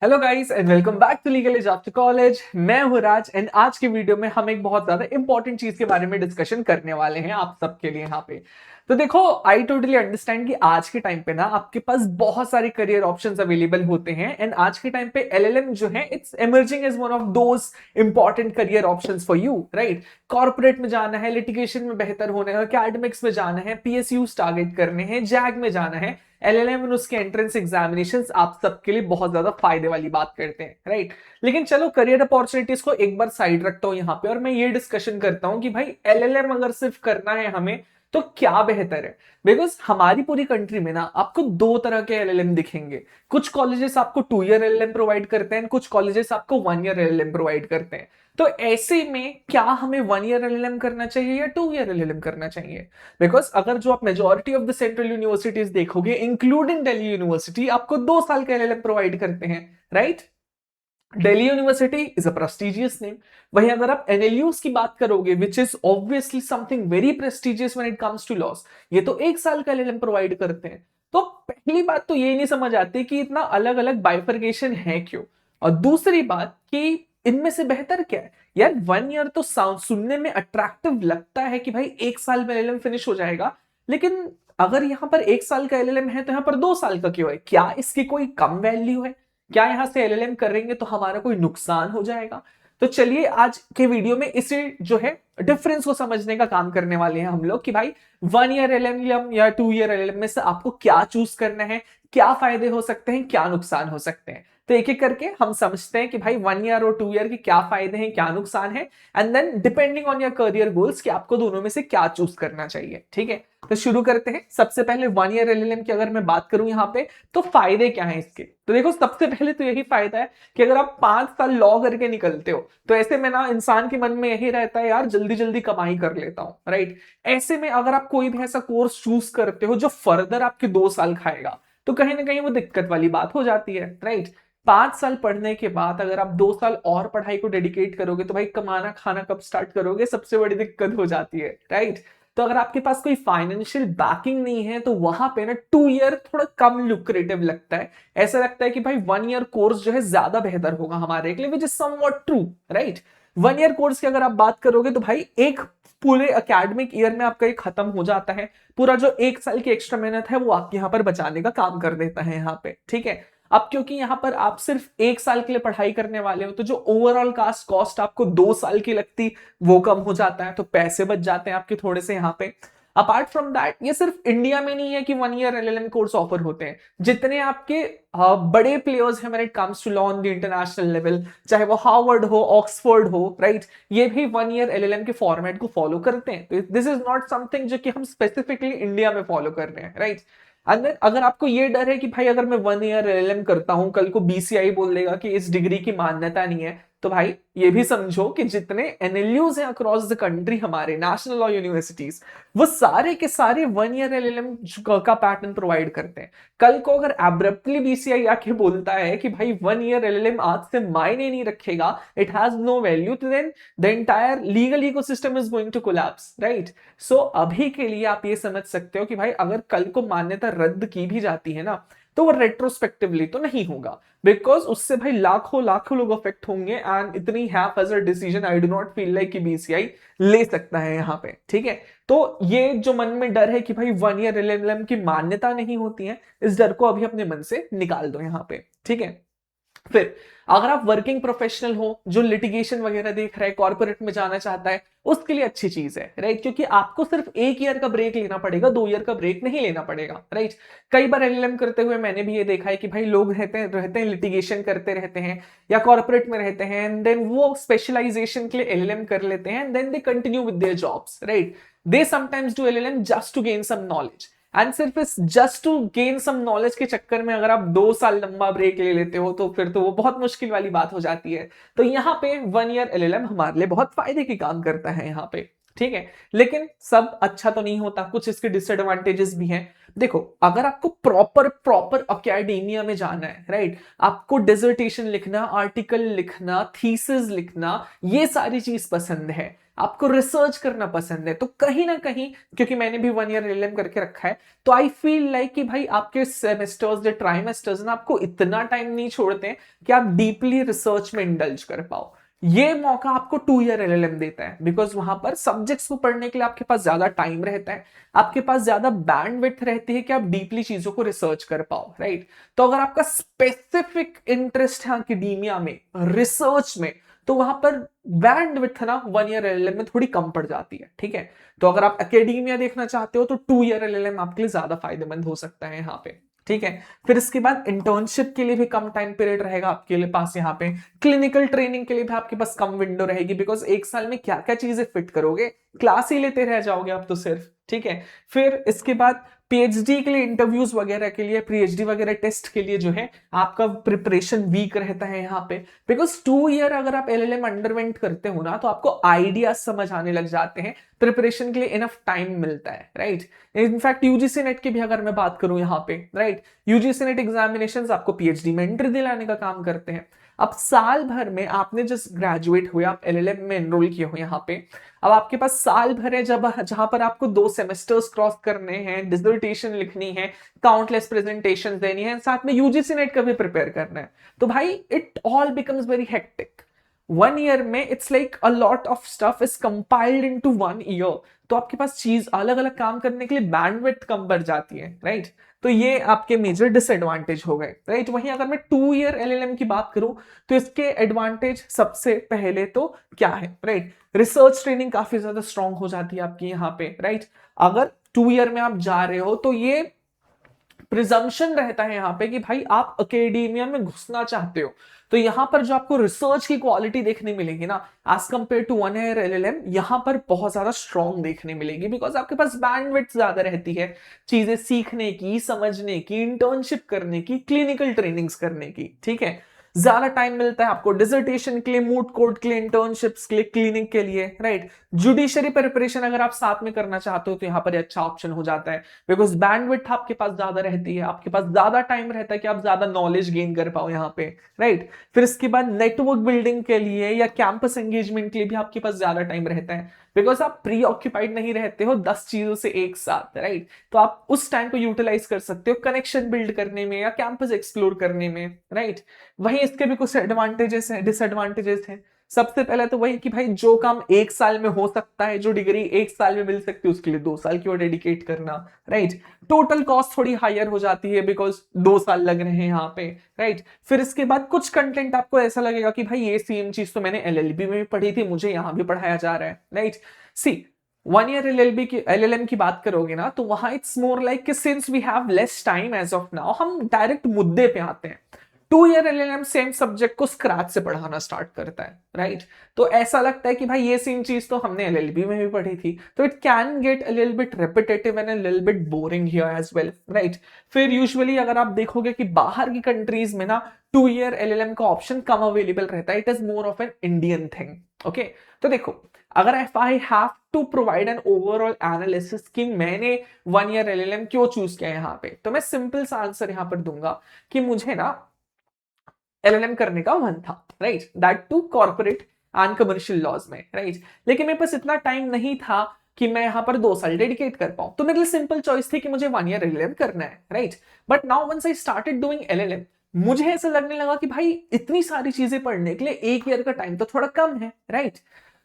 Hello guys and welcome back to Legal Edge after college. मैं हूं राज and आज की वीडियो में हम एक बहुत ज्यादा इंपॉर्टेंट चीज के बारे में डिस्कशन करने वाले हैं आप सबके लिए यहाँ पे। तो देखो, आई टोटली अंडरस्टैंड कि आज के टाइम पे ना आपके पास बहुत सारे करियर ऑप्शंस अवेलेबल होते हैं एंड आज के टाइम पे एलएलएम जो है it's emerging as one of those important career options for you, right. Corporate में जाना है, लिटिगेशन में बेहतर होना है, एकेडमिक्स में जाना है, पीएसयूज टारगेट करने हैं, जैग में जाना है, एलएलएम और उसके एंट्रेंस एग्जामिनेशंस आप सबके लिए बहुत ज्यादा फायदे वाली बात करते हैं, राइट। लेकिन चलो करियर अपॉर्चुनिटीज को एक बार साइड रखता हूं यहाँ पे और मैं ये डिस्कशन करता हूं कि भाई एलएलएम अगर सिर्फ करना है हमें तो क्या बेहतर है। बिकॉज हमारी पूरी कंट्री में ना आपको दो तरह के एलएलएम दिखेंगे। कुछ कॉलेजेस आपको 2 ईयर एलएलएम प्रोवाइड करते हैं, कुछ कॉलेजेस आपको 1 ईयर एलएलएम प्रोवाइड करते हैं। तो ऐसे में क्या हमें 1 ईयर एलएलएम करना चाहिए या 2 ईयर एलएलएम करना चाहिए? बिकॉज अगर जो आप majority of the central universities देखोगे इंक्लूडिंग दिल्ली यूनिवर्सिटी आपको 2 साल का एलएलएम प्रोवाइड करते हैं, right. Delhi university is a prestigious name. वहीं अगर आप एनएलयूज की बात करोगे which is obviously something very prestigious when it comes to laws, ये तो 1 साल का एलएलएम प्रोवाइड करते हैं। तो पहली बात तो ये नहीं समझ आती कि इतना अलग अलग बाइफर्केशन है क्यों, और दूसरी बात कि इनमें से बेहतर क्या है। यार 1 ईयर तो सुनने में अट्रैक्टिव लगता है कि भाई 1 साल में एलएलएम फिनिश हो जाएगा, लेकिन अगर यहां पर 1 साल का एलएलएम है तो यहां पर 2 साल का क्यों है? क्या इसकी कोई कम वैल्यू है? क्या यहां से एलएलएम करेंगे तो हमारा कोई नुकसान हो जाएगा? तो चलिए आज के वीडियो में इसे जो है डिफरेंस को समझने का काम करने वाले हैं हम लोग कि भाई 1 ईयर एलएलएम या 2 ईयर एलएलएम में से आपको क्या चूज करना है, क्या फायदे हो सकते हैं, क्या नुकसान हो सकते हैं। तो एक एक करके हम समझते हैं कि भाई 1 ईयर और 2 ईयर के क्या फायदे हैं, क्या नुकसान है, and then depending on your career goals कि आपको दोनों में से क्या चूज करना चाहिए। ठीक है, तो शुरू करते हैं। सबसे पहले 1 ईयर एलएलएम की अगर मैं बात करूं यहाँ पे तो फायदे क्या हैं इसके। तो देखो, सबसे पहले तो यही फायदा है कि अगर आप 5 साल लॉ करके निकलते हो तो ऐसे में ना इंसान के मन में यही रहता है यार जल्दी जल्दी कमाई कर लेता हूं, राइट। ऐसे में अगर आप कोई भी ऐसा कोर्स चूज करते हो जो फर्दर आपके 2 साल खाएगा तो कहीं ना कहीं वो दिक्कत वाली बात हो जाती है, राइट। 5 साल पढ़ने के बाद अगर आप 2 साल और पढ़ाई को डेडिकेट करोगे तो भाई कमाना खाना कब स्टार्ट करोगे, सबसे बड़ी दिक्कत हो जाती है, राइट। तो अगर आपके पास कोई फाइनेंशियल बैकिंग नहीं है तो वहां पे ना 2 ईयर थोड़ा कम लुक्रेटिव लगता है। ऐसा लगता है कि भाई 1 ईयर कोर्स जो है ज्यादा बेहतर होगा हमारे लिए, which is somewhat true, right. 1 year course की अगर आप बात करोगे तो भाई एक पूरे एकेडमिक ईयर में आपका ये खत्म हो जाता है। पूरा जो 1 साल की एक्स्ट्रा मेहनत है वो आपके यहाँ पर बचाने का काम कर देता है यहाँ पे, ठीक है। अब क्योंकि यहाँ पर आप सिर्फ 1 साल के लिए पढ़ाई करने वाले हो तो जो ओवरऑल कास्ट कॉस्ट आपको 2 साल की लगती वो कम हो जाता है, तो पैसे बच जाते हैं आपके थोड़े से यहाँ पे। अपार्ट फ्रॉम दैट ये सिर्फ इंडिया में नहीं है कि 1 ईयर एलएलएम कोर्स ऑफर होते हैं। जितने आपके बड़े प्लेयर्स हैं when it comes to law on the international level, चाहे वो हार्वर्ड हो, ऑक्सफोर्ड हो, राइट, ये भी 1 ईयर एलएलएम के फॉर्मेट को फॉलो करते हैं। तो दिस इज नॉट समथिंग जो कि हम स्पेसिफिकली इंडिया में फॉलो कर रहे हैं, राइट। अंदर अगर आपको ये डर है कि भाई अगर मैं 1 ईयर एलएलएम करता हूं कल को बीसीआई बोल देगा कि इस डिग्री की मान्यता नहीं है, तो भाई ये भी समझो कि जितने एनएलयूज हैं अक्रॉस द कंट्री, हमारे नेशनल लॉ यूनिवर्सिटीज, वो सारे के सारे 1 ईयर एलएलएम का पैटर्न प्रोवाइड करते हैं। कल को अगर एब्रप्टली बीसीआई आके बोलता है कि भाई 1 ईयर एलएलएम आज से मायने नहीं रखेगा, इट हैज नो वैल्यू, तो then the entire legal ecosystem is going to collapse, right. So अभी के लिए आप ये समझ सकते हो कि भाई अगर कल को मान्यता रद्द की भी जाती है ना तो वो रेट्रोस्पेक्टिवली तो नहीं होगा, बिकॉज उससे भाई लाखों लाखों लोग अफेक्ट होंगे एंड इतनी haphazard decision I do not feel like कि बीसीआई ले सकता है यहाँ पे, ठीक है। तो ये जो मन में डर है कि भाई 1 ईयर एलएलएम की मान्यता नहीं होती है, इस डर को अभी अपने मन से निकाल दो यहाँ पे, ठीक है। फिर अगर आप वर्किंग प्रोफेशनल हो जो लिटिगेशन वगैरह देख रहा है, कॉर्पोरेट में जाना चाहता है, उसके लिए अच्छी चीज है, राइट, क्योंकि आपको सिर्फ 1 ईयर का ब्रेक लेना पड़ेगा, 2 ईयर का ब्रेक नहीं लेना पड़ेगा, राइट। कई बार एलएलएम करते हुए मैंने भी ये देखा है कि भाई लोग रहते हैं लिटिगेशन करते रहते हैं या कॉर्पोरेट में रहते हैं एंड देन वो स्पेशलाइजेशन के लिए एलएलएम कर लेते हैं and then they continue with their jobs, right. They sometimes do LLM just to gain some knowledge and सिर्फ इस just to gain some knowledge के चक्कर में अगर आप 2 साल लंबा ब्रेक ले लेते हो तो फिर तो वो बहुत मुश्किल वाली बात हो जाती है। तो यहाँ पे 1 ईयर एलएलएम हमारे लिए बहुत फायदे की काम करता है यहाँ पे, ठीक है, लेकिन सब अच्छा तो नहीं होता, कुछ इसके डिसएडवांटेजेस भी हैं। देखो, अगर आपको प्रॉपर प्रॉपर अकेडेमिया में जाना है, राइट, आपको डिसर्टेशन लिखना, आर्टिकल लिखना, थीसिस लिखना, ये सारी चीज पसंद है, आपको रिसर्च करना पसंद है, तो कहीं ना कहीं, क्योंकि मैंने भी 1 ईयर एलएलएम करके रखा है, तो आई फील लाइक कि भाई आपके सेमेस्टर्स या ट्राइमेस्टर्स ना आपको इतना टाइम नहीं छोड़ते हैं कि आप डीपली रिसर्च में इंडल्ज कर पाओ। ये मौका आपको 2 ईयर एलएलएम देता है, बिकॉज वहां पर सब्जेक्ट्स को पढ़ने के लिए आपके पास ज्यादा टाइम रहता है, आपके पास ज्यादा बैंडविड्थ रहती है कि आप डीपली चीजों को रिसर्च कर पाओ, राइट। तो अगर आपका स्पेसिफिक इंटरेस्ट है एकेडमिया में, रिसर्च में, तो वहां पर बैंडविड्थ ना 1 ईयर एलएलएम में थोड़ी कम पड़ जाती है, ठीक है। तो अगर आप एकेडमिया देखना चाहते हो तो 2 ईयर एलएलएम आपके लिए ज्यादा फायदेमंद हो सकता है यहाँ पे, ठीक है। फिर इसके बाद इंटर्नशिप के लिए भी कम टाइम पीरियड रहेगा आपके लिए पास यहाँ पे, क्लिनिकल ट्रेनिंग के लिए भी आपके पास कम विंडो रहेगी, बिकॉज एक साल में क्या क्या चीजें फिट करोगे, क्लास ही लेते रह जाओगे आप तो सिर्फ, ठीक है। फिर इसके बाद पीएचडी के लिए इंटरव्यूज वगैरह के लिए, पीएचडी वगैरह टेस्ट के लिए जो है आपका प्रिपरेशन वीक रहता है यहाँ पे, बिकॉज 2 ईयर अगर आप एलएलएम अंडरवेंट करते हो ना, तो आपको आइडियाज समझ आने लग जाते हैं, प्रिपरेशन के लिए इनफ टाइम मिलता है, राइट। इनफैक्ट यूजीसी नेट की भी अगर मैं बात करूं यहाँ पे, राइट, यूजीसी नेट एग्जामिनेशंस आपको पीएचडी में एंट्री दिलाने का काम करते हैं। अब साल भर में आपने जस्ट ग्रेजुएट हुए, आप एलएलएम में एनरोल किए हो यहाँ पे, अब आपके पास साल भर है जब जहां पर आपको 2 सेमेस्टर्स क्रॉस करने हैं, डिसर्टेशन लिखनी है, काउंटलेस प्रेजेंटेशन देनी है, साथ में यूजीसी नेट का भी प्रिपेयर करना है, तो भाई it all becomes very hectic. 1 year में it's like a lot of stuff is compiled into 1 year, तो आपके पास चीज अलग अलग काम करने के लिए बैंडविड्थ कम बढ़ जाती है, राइट। तो ये आपके मेजर डिसएडवांटेज हो गए, राइट। वहीं अगर मैं 2 ईयर एलएलएम की बात करूं तो इसके एडवांटेज सबसे पहले तो क्या है, राइट, रिसर्च ट्रेनिंग काफी ज्यादा स्ट्रांग हो जाती है आपकी यहाँ पे, राइट। अगर 2 ईयर में आप जा रहे हो तो ये प्रिजम्पशन रहता है यहाँ पे कि भाई आप एकेडमिया में घुसना चाहते हो, तो यहां पर जो आपको रिसर्च की क्वालिटी देखने मिलेगी ना, as compare to 1 year LLM, यहां पर बहुत ज्यादा स्ट्रांग देखने मिलेगी, बिकॉज आपके पास बैंडविड्थ ज्यादा रहती है चीजें सीखने की, समझने की, इंटर्नशिप करने की, क्लिनिकल ट्रेनिंग्स करने की, ठीक है। ज्यादा टाइम मिलता है आपको डिसर्टेशन के लिए, मूट कोर्ट के लिए, इंटर्नशिप्स के लिए, क्लिनिक के लिए, राइट। जुडिशरी प्रिपरेशन अगर आप साथ में करना चाहते हो तो यहाँ पर अच्छा ऑप्शन हो जाता है, बिकॉज बैंडविड्थ आपके पास ज्यादा रहती है, आपके पास ज्यादा टाइम रहता है कि आप ज्यादा नॉलेज गेन कर पाओ यहाँ पे, राइट। फिर इसके बाद नेटवर्क बिल्डिंग के लिए या कैंपस एंगेजमेंट के लिए भी आपके पास ज्यादा टाइम रहता है, बिकॉज आप प्री ऑक्यूपाइड नहीं रहते हो 10 चीजों से एक साथ, राइट। तो आप उस टाइम को यूटिलाइज कर सकते हो कनेक्शन बिल्ड करने में या कैंपस एक्सप्लोर करने में, राइट। वहीं इसके भी कुछ एडवांटेजेस हैं, डिसएडवांटेजेस हैं। सबसे पहले तो वही कि भाई जो काम एक साल में हो सकता है, जो डिग्री एक साल में मिल सकती है, उसके लिए 2 साल क्यों डेडिकेट करना, राइट। टोटल कॉस्ट थोड़ी हायर हो जाती है बिकॉज 2 साल लग रहे हैं यहाँ पे, राइट। फिर इसके बाद कुछ कंटेंट आपको ऐसा लगेगा कि भाई ये सेम चीज तो मैंने एलएलबी में भी पढ़ी थी, मुझे यहाँ भी पढ़ाया जा रहा है, राइट। सी 1 ईयर एलएलबी की एलएलएम की बात करोगे ना, तो वहां it's more like since we have less time as of now, हम डायरेक्ट मुद्दे पे आते हैं। 2 ईयर एलएलएम सेम सब्जेक्ट को स्क्रैच से पढ़ाना स्टार्ट करता है, राइट। तो ऐसा लगता है कि भाई ये सेम चीज तो हमने एलएलबी में भी पढ़ी थी, तो it can get a little bit repetitive and a little bit boring here as well, right. फिर यूजुअली अगर आप देखोगे कि बाहर की कंट्रीज में ना 2 ईयर एलएलएम का ऑप्शन कम अवेलेबल रहता है, it is more of an Indian thing, okay. तो देखो, अगर if I have to provide an overall analysis कि मैंने 1 ईयर एलएलएम क्यों चूज किया यहाँ पे, तो मैं सिंपल सा आंसर यहाँ पर दूंगा कि मुझे ना एलएलएम करने का मन था, right, that to corporate and commercial laws में, राइट। लेकिन मेरे पास इतना टाइम नहीं था कि मैं यहाँ पर 2 साल डेडिकेट कर पाऊं, तो मेरे लिए सिंपल चॉइस थी कि मुझे 1 ईयर एलएलएम करना है, right. But now once I started doing LLM, मुझे ऐसा लगने लगा कि भाई इतनी सारी चीजें पढ़ने के लिए 1 ईयर का टाइम तो थोड़ा कम है, राइट।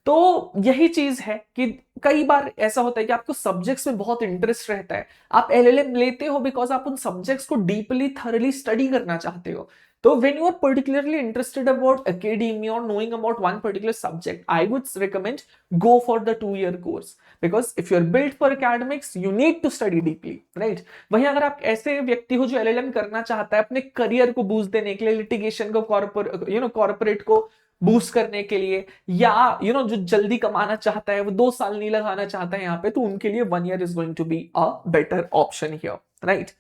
तो यही चीज है कि कई बार ऐसा होता है कि आपको सब्जेक्ट्स में बहुत इंटरेस्ट रहता है, आप एलएलएम लेते हो बिकॉज आप उन सब्जेक्ट्स को डीपली थरली स्टडी करना चाहते हो। तो when you are particularly interested about academia or knowing about one particular subject, I would recommend go for the 2 year course, because if you are built for academics, you need to study deeply, right? वहीं अगर आप ऐसे व्यक्ति हो जो LLM करना चाहता है अपने करियर को बूस्ट देने के लिए, लिटिगेशन को कॉर्पोरेट को बूस्ट करने के लिए, या जो जल्दी कमाना चाहता है, वो 2 साल नहीं लगाना चाहता है यहाँ पे, तो उनके लिए 1 year is going to be a better option here, right.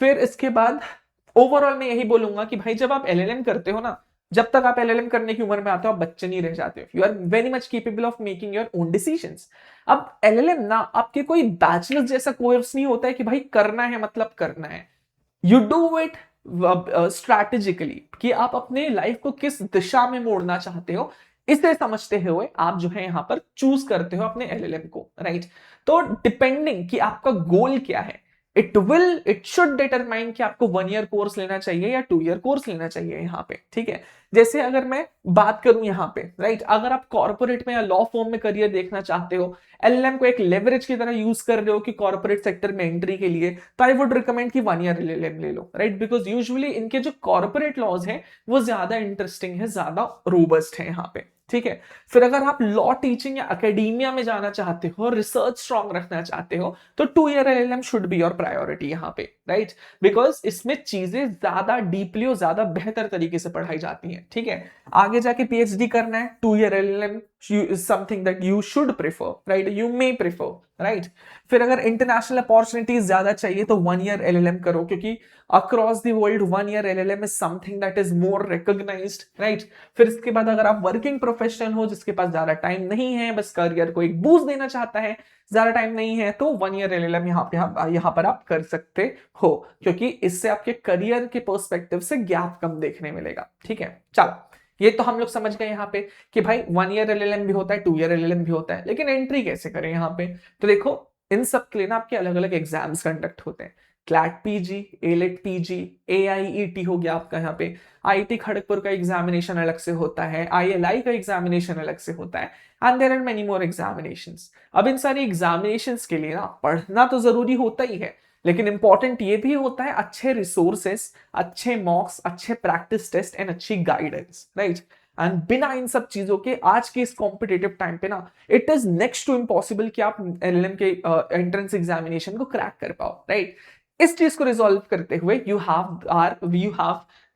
फिर इसके बाद ओवरऑल मैं यही बोलूंगा कि भाई जब आप एलएलएम करते हो ना, जब तक आप एलएलएम करने की उम्र में आते हो आप बच्चे नहीं रह जाते हो, you are very much capable of making your own decisions. अब एलएलएम ना आपके कोई बैचलर्स जैसा कोर्स नहीं होता है कि भाई करना है मतलब करना है। यू डू इट स्ट्रैटेजिकली, कि आप अपने लाइफ को किस दिशा में मोड़ना चाहते हो, इसे समझते हुए आप जो है यहां पर चूज करते हो अपने एलएलएम को, राइट। तो डिपेंडिंग कि आपका गोल क्या है, इट शुड डिटरमाइन कि आपको 1 ईयर कोर्स लेना चाहिए या 2 ईयर कोर्स लेना चाहिए यहाँ पे, ठीक है। जैसे अगर मैं बात करूं यहाँ पे, राइट, अगर आप कॉर्पोरेट में या लॉ फॉर्म में करियर देखना चाहते हो, एलएलएम को एक लेवरेज की तरह यूज कर रहे हो कि कॉर्पोरेट सेक्टर में एंट्री के लिए, तो आई वुड रिकमेंड कि 1 ईयर एलएलएम ले लो, राइट, बिकॉज यूजुअली इनके जो कॉर्पोरेट लॉज हैं वो ज्यादा इंटरेस्टिंग है, ज्यादा रोबस्ट है यहाँ पे, ठीक है। फिर अगर आप लॉ टीचिंग या एकेडमिया में जाना चाहते हो, रिसर्च स्ट्रॉन्ग रखना चाहते हो, तो 2 year LLM should be your priority यहाँ पे, राइट, बिकॉज इसमें चीजें ज्यादा डीपली और ज्यादा बेहतर तरीके से पढ़ाई जाती हैं, ठीक है। आगे जाके पीएचडी करना है, 2 year LLM is something that you should prefer, right, you may prefer, right। फिर अगर इंटरनेशनल अपॉर्चुनिटीज ज्यादा चाहिए तो 1 ईयर एलएलएम करो, क्योंकि across the world 1 year LLM is something that is more recognised, right. फिर इसके बाद अगर आप वर्किंग प्रोफेशनल हो जिसके पास ज्यादा टाइम नहीं है, बस करियर को एक बूस्ट देना चाहता है, ज्यादा टाइम नहीं है, तो 1 ईयर एलएलएम यहाँ पर आप कर सकते हो, क्योंकि इससे आपके करियर के पर्सपेक्टिव से गैप कम देखने मिलेगा, ठीक है। चलो, ये तो हम लोग समझ गए यहाँ पे कि भाई 1 ईयर एलएलएम भी होता है, 2 ईयर एलएलएम भी होता है, लेकिन एंट्री कैसे करें यहाँ पे। तो देखो, इन सब के लिए ना आपके अलग अलग एग्जाम्स कंडक्ट होते हैं। क्लैट पीजी, एलेट पीजी, एआईईटी हो गया आपका यहाँ पे, आईआईटी खड़गपुर का एग्जामिनेशन अलग से होता है, आईएलआई का एग्जामिनेशन अलग से होता है, and there are many more examinations. अब इन सारी एग्जामिनेशंस के लिए ना पढ़ना तो जरूरी होता ही है, लेकिन इंपॉर्टेंट ये भी होता है अच्छे रिसोर्सेस, अच्छे मॉक्स, अच्छे प्रैक्टिस टेस्ट एंड अच्छी गाइडेंस, राइट। एंड बिना इन सब चीजों के आज के इस कॉम्पिटेटिव टाइम पे ना it is next to impossible कि आप एलएलएम के एंट्रेंस एग्जामिनेशन को क्रैक कर पाओ, राइट। इस चीज को रिजॉल्व करते हुए you have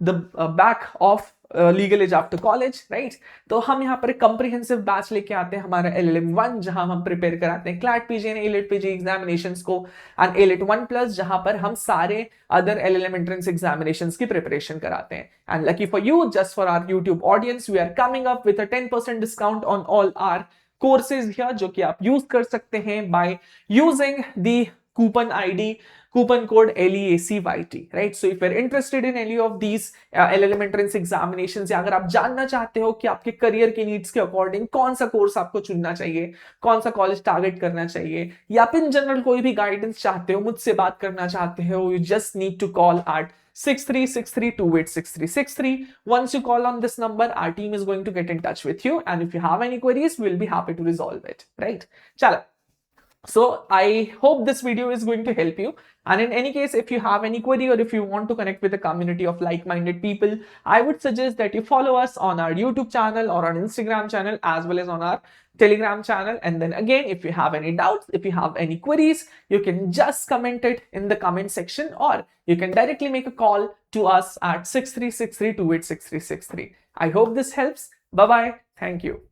the back of Legal Edge after college, right. तो हम यहाँ पर एक कंप्रिहेंसिव बैच लेके आते हैं, हमारा एलएलएम 1, जहां हम प्रिपेयर कराते हैं CLAT PG and AILET PG examinations को, एंड एलेट 1+, जहां पर हम सारे अदर एलएलएम एंट्रेंस एग्जामिनेशंस की प्रिपरेशन कराते हैं। And lucky for you, just for our YouTube audience, we are coming up with a 10% discount on all our courses here, जो कि आप यूज कर सकते हैं by using the coupon ID, coupon code LEACYT, right? So if you're interested in any of these LLM entrance examinations, या अगर आप जानना चाहते हो कि आपके करियर के नीड्स के अकॉर्डिंग कौन सा कोर्स आपको चुनना चाहिए, कौन सा कॉलेज टारगेट करना चाहिए, या फिर इन जनरल कोई भी गाइडेंस चाहते हो, मुझसे बात करना चाहते हो, you just need to call at 6363286363. Once you call on this number, our team is going to get in touch with you, and if you have any queries, we'll be happy to resolve it, right? Chala. So I hope this video is going to help you, and in any case, if you have any query or if you want to connect with a community of like-minded people, I would suggest that you follow us on our YouTube channel or on Instagram channel, as well as on our Telegram channel. And then again, if you have any doubts, if you have any queries, you can just comment it in the comment section, or you can directly make a call to us at 6363286363. I hope this helps. Bye bye. Thank you.